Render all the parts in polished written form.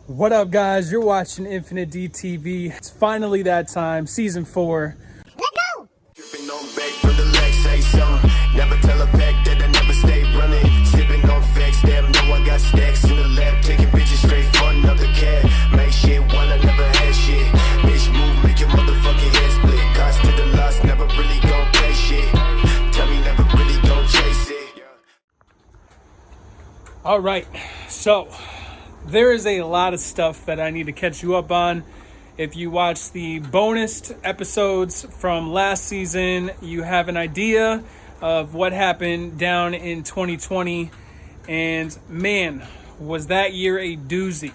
What up, guys? You're watching Infinite DTV. It's finally that time, season 4. Let's go! Dripping on back from the legs, say something. Never tell a pack that I never stay running. Sipping on facts, damn, know I got stacks in the lab. Taking bitches straight for another cat. Make shit while I never had shit. Bitch move, make your motherfucking head split. Cost to the loss, never really gon' pay shit. Tell me never really gon' chase it. All right, so there is a lot of stuff that I need to catch you up on. If you watch the bonus episodes from last season, you have an idea of what happened down in 2020. And man, was that year a doozy.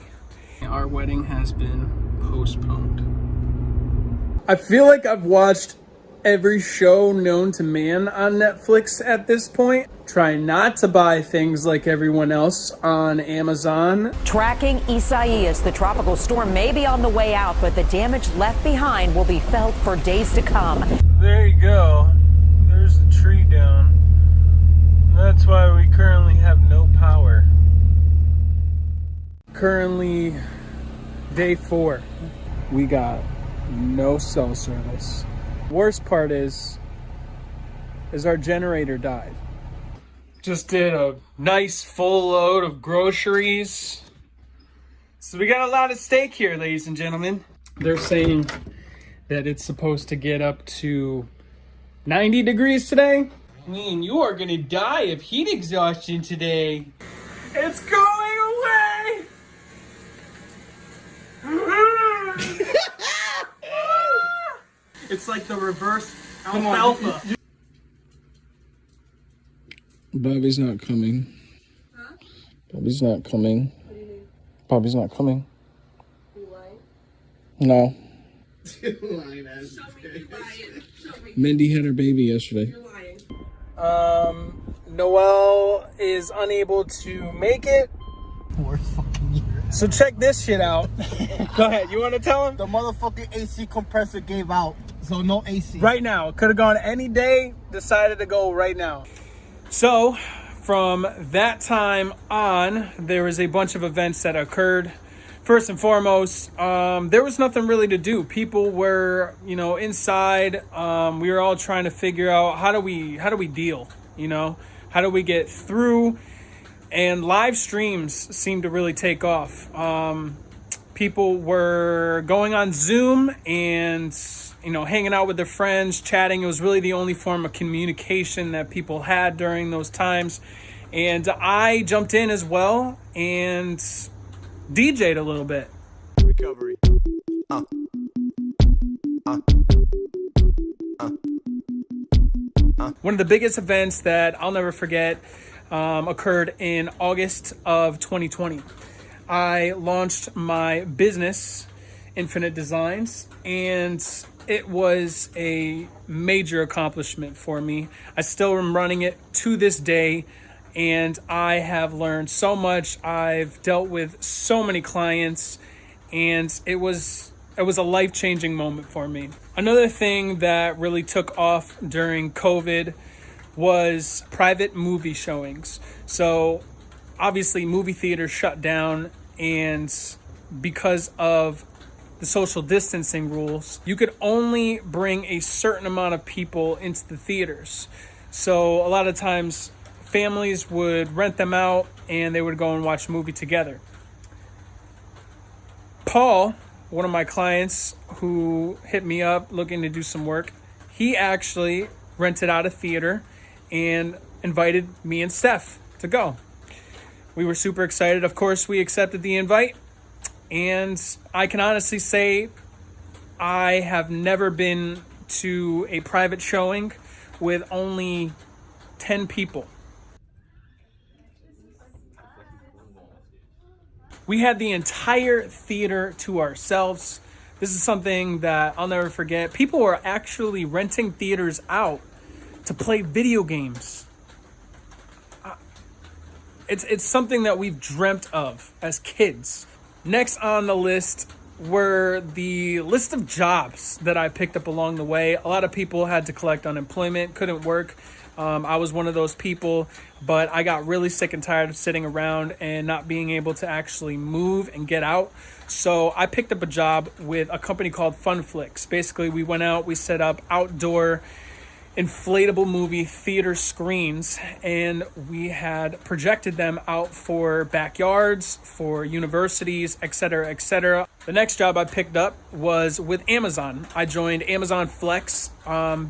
Our wedding has been postponed. I feel like I've watched every show known to man on Netflix at this point. Try not to buy things like everyone else on Amazon. Tracking Isaias, the tropical storm may be on the way out, but the damage left behind will be felt for days to come. There you go. There's the tree down. That's why we currently have no power. Currently, day 4. We got no cell service. Worst part is our generator died. Just did a nice full load of groceries. So we got a lot of steak here, ladies and gentlemen. They're saying that it's supposed to get up to 90 degrees today. I mean, you are gonna die of heat exhaustion today. It's going away! It's like the reverse alfalfa. Bobby's not coming. Huh? Bobby's not coming. What do you mean? Bobby's not coming. You lying? No. Show me you lying. Show me. Mindy had her baby yesterday. You're lying. Noelle is unable to make it. Worst fucking year. So check this shit out. Go ahead. You want to tell him? The motherfucking AC compressor gave out, so no AC. Right now. Could have gone any day. Decided to go right now. So from that time on, there was a bunch of events that occurred. First and foremost, there was nothing really to do. People were, inside. We were all trying to figure out how do we deal, how do we get through. And live streams seemed to really take off. People were going on Zoom and, hanging out with their friends, chatting. It was really the only form of communication that people had during those times. And I jumped in as well and DJ'd a little bit. Recovery. One of the biggest events that I'll never forget occurred in August of 2020. I launched my business, Infinite Designs, and it was a major accomplishment for me. I still am running it to this day, and I have learned so much. I've dealt with so many clients, and it was a life-changing moment for me. Another thing that really took off during COVID was private movie showings. So obviously movie theaters shut down, and because of the social distancing rules, you could only bring a certain amount of people into the theaters. So a lot of times families would rent them out and they would go and watch a movie together. Paul, one of my clients who hit me up looking to do some work, he actually rented out a theater and invited me and Steph to go. We were super excited. Of course, we accepted the invite. And I can honestly say I have never been to a private showing with only 10 people. We had the entire theater to ourselves. This is something that I'll never forget. People were actually renting theaters out to play video games. It's something that we've dreamt of as kids. Next on the list were the list of jobs that I picked up along the way. A lot of people had to collect unemployment, couldn't work. I was one of those people, but I got really sick and tired of sitting around and not being able to actually move and get out. So I picked up a job with a company called Funflix. Basically, we went out, we set up outdoor inflatable movie theater screens, and we had projected them out for backyards, for universities, etc., etc. The next job I picked up was with Amazon. I joined Amazon Flex.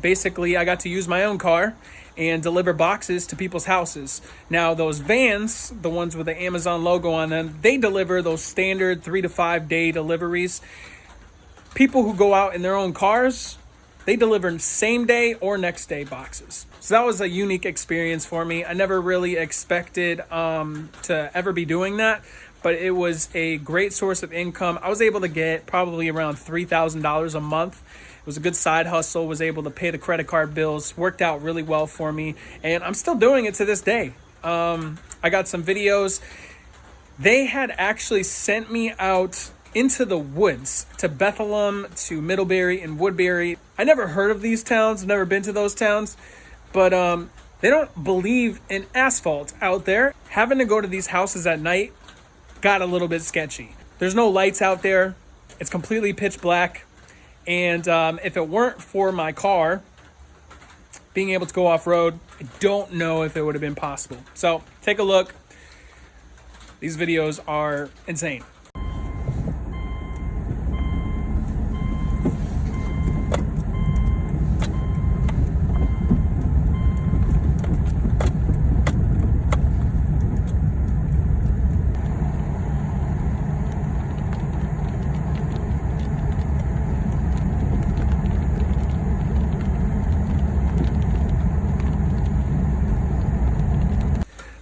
Basically, I got to use my own car and deliver boxes to people's houses. Now, those vans, the ones with the Amazon logo on them, they deliver those standard 3 to 5 day deliveries. People who go out in their own cars, they deliver same day or next day boxes. So that was a unique experience for me. I never really expected to ever be doing that, but it was a great source of income. I was able to get probably around $3,000 a month. It was a good side hustle, was able to pay the credit card bills, worked out really well for me, and I'm still doing it to this day. I got some videos. They had actually sent me out into the woods to Bethlehem, to Middlebury and Woodbury. I never heard of these towns, never been to those towns, but they don't believe in asphalt out there. Having to go to these houses at night got a little bit sketchy. There's no lights out there. It's completely pitch black. And if it weren't for my car being able to go off-road, I don't know if it would have been possible. So take a look. These videos are insane.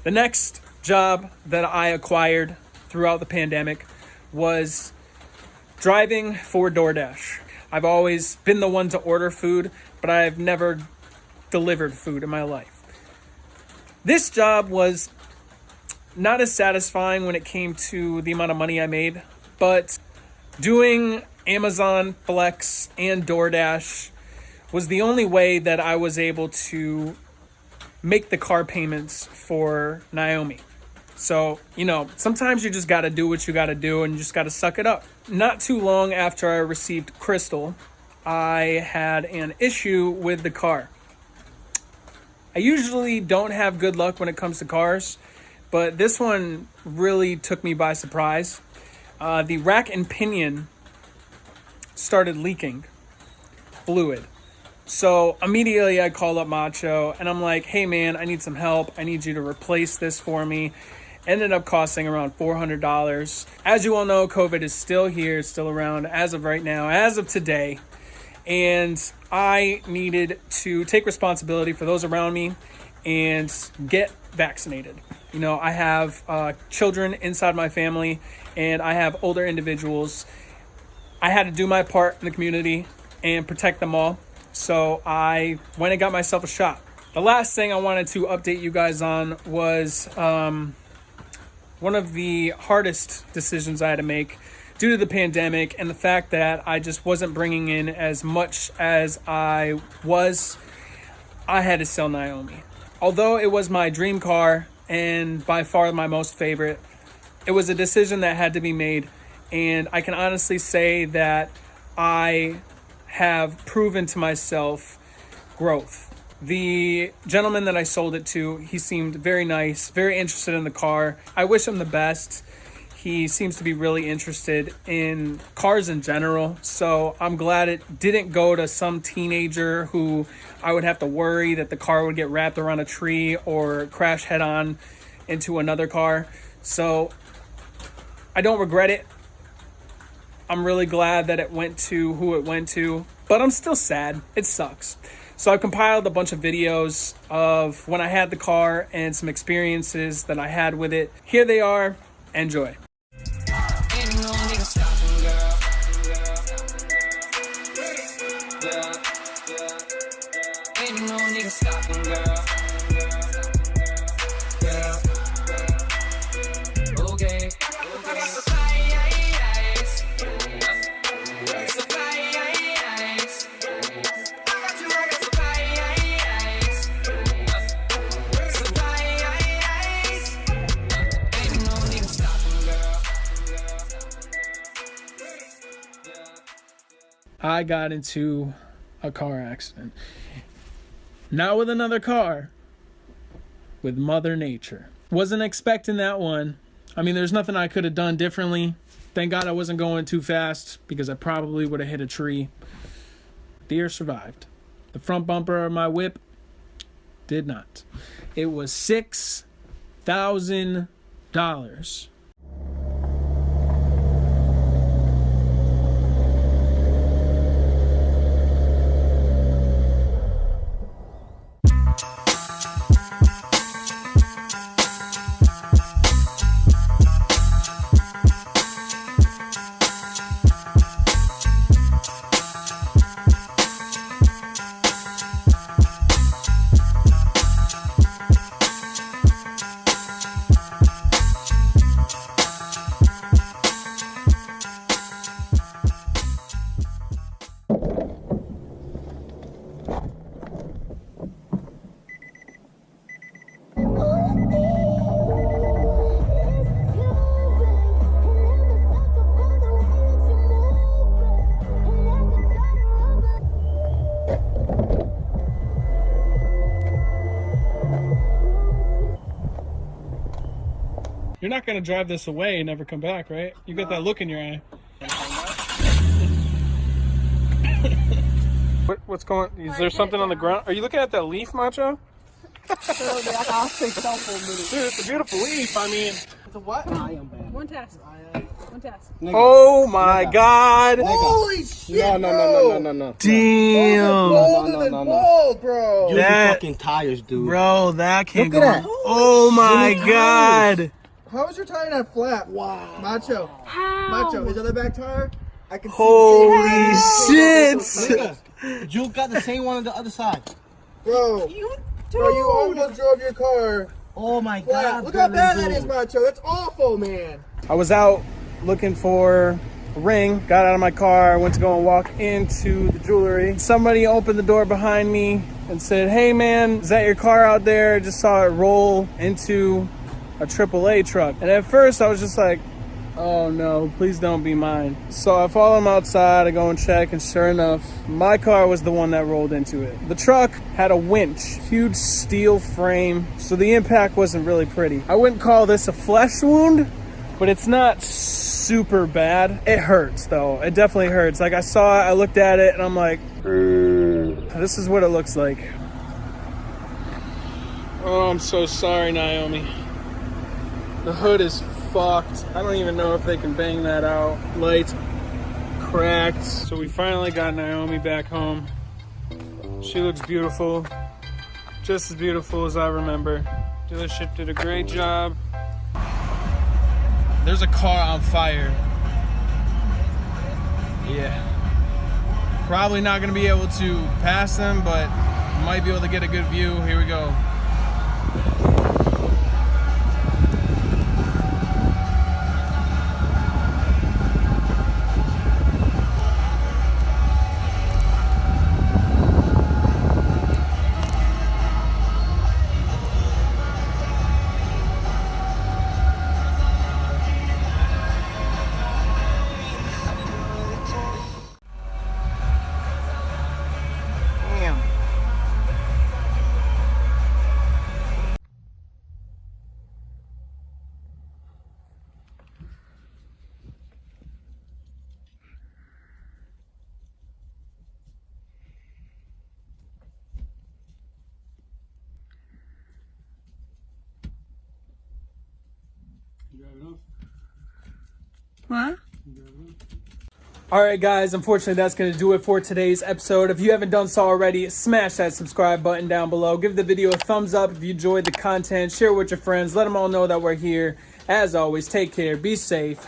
The next job that I acquired throughout the pandemic was driving for DoorDash. I've always been the one to order food, but I've never delivered food in my life. This job was not as satisfying when it came to the amount of money I made, but doing Amazon Flex and DoorDash was the only way that I was able to make the car payments for Naomi. So, sometimes you just got to do what you got to do and you just got to suck it up. Not too long after I received Crystal, I had an issue with the car. I usually don't have good luck when it comes to cars, but this one really took me by surprise. The rack and pinion started leaking fluid. So immediately I called up Macho and I'm like, hey man, I need some help. I need you to replace this for me. Ended up costing around $400. As you all know, COVID is still here, still around as of right now, as of today. And I needed to take responsibility for those around me and get vaccinated. I have children inside my family and I have older individuals. I had to do my part in the community and protect them all. So I went and got myself a shot. The last thing I wanted to update you guys on was one of the hardest decisions I had to make due to the pandemic and the fact that I just wasn't bringing in as much as I was. I had to sell Naomi. Although it was my dream car and by far my most favorite, it was a decision that had to be made. And I can honestly say that I have proven to myself growth. The gentleman that I sold it to, he seemed very nice, very interested in the car. I wish him the best. He seems to be really interested in cars in general. So I'm glad it didn't go to some teenager who I would have to worry that the car would get wrapped around a tree or crash head on into another car. So I don't regret it. I'm really glad that it went to who it went to, but I'm still sad. It sucks. So I've compiled a bunch of videos of when I had the car and some experiences that I had with it. Here they are. Enjoy. I got into a car accident. Not with another car, with Mother Nature. Wasn't expecting that one. I mean, there's nothing I could have done differently. Thank God I wasn't going too fast because I probably would have hit a tree. Deer survived. The front bumper of my whip did not. It was $6,000. You're not going to drive this away and never come back, right? You got that look in your eye. What's going on? Is there something on the ground? Are you looking at that leaf, Macho? Dude, it's a beautiful leaf. I mean... It's a what? I am bad. One task. One task. Oh my God. Holy shit, No. Damn. Bolder than bold, bro. You fucking tires, dude. Bro, that can't Look go. at that. Oh my God. How is your tire not flat? Wow. Macho. How? Macho, is the other back tire? I can see Holy shit. Nigga, you got the same one on the other side. Bro. You Bro, you almost drove your car Oh my flat. God. Look how bad dude. that is, Macho. That's awful, man. I was out looking for a ring, got out of my car, went to go and walk into the jewelry. Somebody opened the door behind me and said, "Hey man, is that your car out there? Just saw it roll into a AAA truck." And at first I was just like, oh no, please don't be mine. So I follow him outside, I go and check, and sure enough, my car was the one that rolled into it. The truck had a winch, huge steel frame, so the impact wasn't really pretty. I wouldn't call this a flesh wound, but it's not super bad. It hurts though, it definitely hurts. Like I saw it, I looked at it, and I'm like, this is what it looks like. Oh, I'm so sorry, Naomi. The hood is fucked. I don't even know if they can bang that out. Lights cracked. So we finally got Naomi back home. She looks beautiful. Just as beautiful as I remember. Dealership did a great job. There's a car on fire. Yeah. Probably not gonna be able to pass them, but might be able to get a good view. Here we go. What? Alright guys, unfortunately that's going to do it for today's episode. If you haven't done so already, smash that subscribe button down below. Give the video a thumbs up if you enjoyed the content. Share with your friends. Let them all know that we're here. As always, take care. Be safe.